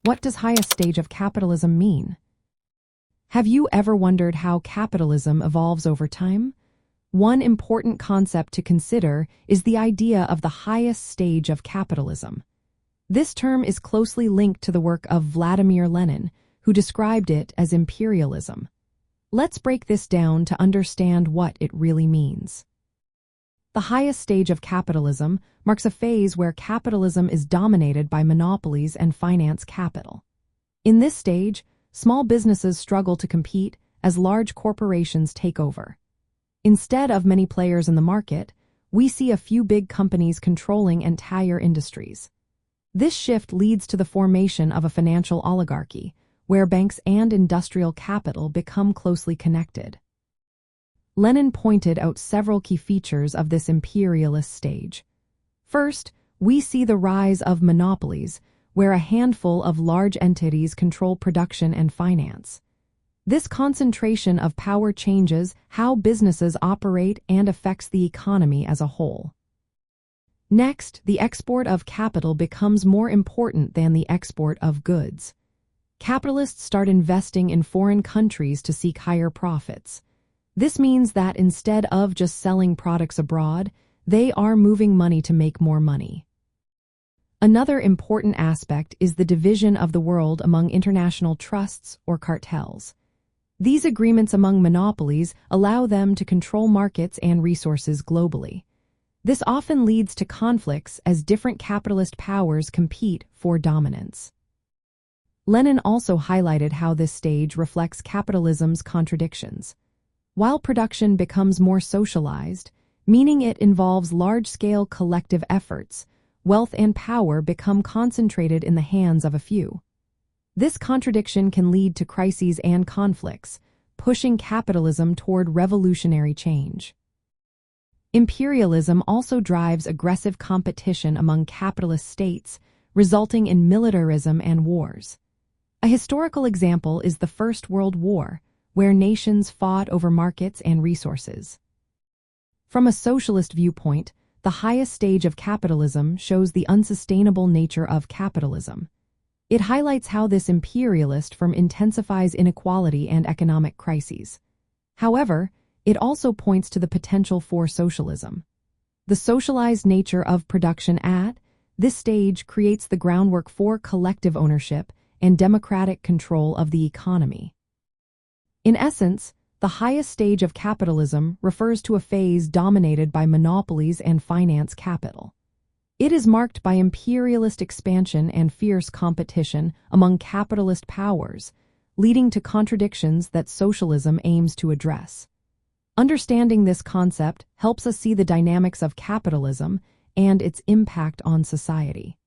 What does highest stage of capitalism mean? Have you ever wondered how capitalism evolves over time? One important concept to consider is the idea of the highest stage of capitalism. This term is closely linked to the work of Vladimir Lenin, who described it as imperialism. Let's break this down to understand what it really means. The highest stage of capitalism marks a phase where capitalism is dominated by monopolies and finance capital. In this stage, small businesses struggle to compete as large corporations take over. Instead of many players in the market, we see a few big companies controlling entire industries. This shift leads to the formation of a financial oligarchy, where banks and industrial capital become closely connected. Lenin pointed out several key features of this imperialist stage. First, we see the rise of monopolies, where a handful of large entities control production and finance. This concentration of power changes how businesses operate and affects the economy as a whole. Next, the export of capital becomes more important than the export of goods. Capitalists start investing in foreign countries to seek higher profits. This means that instead of just selling products abroad, they are moving money to make more money. Another important aspect is the division of the world among international trusts or cartels. These agreements among monopolies allow them to control markets and resources globally. This often leads to conflicts as different capitalist powers compete for dominance. Lenin also highlighted how this stage reflects capitalism's contradictions. While production becomes more socialized, meaning it involves large-scale collective efforts, wealth and power become concentrated in the hands of a few. This contradiction can lead to crises and conflicts, pushing capitalism toward revolutionary change. Imperialism also drives aggressive competition among capitalist states, resulting in militarism and wars. A historical example is the First World War, where nations fought over markets and resources. From a socialist viewpoint, the highest stage of capitalism shows the unsustainable nature of capitalism. It highlights how this imperialist form intensifies inequality and economic crises. However, it also points to the potential for socialism. The socialized nature of production at this stage creates the groundwork for collective ownership and democratic control of the economy. In essence, the highest stage of capitalism refers to a phase dominated by monopolies and finance capital. It is marked by imperialist expansion and fierce competition among capitalist powers, leading to contradictions that socialism aims to address. Understanding this concept helps us see the dynamics of capitalism and its impact on society.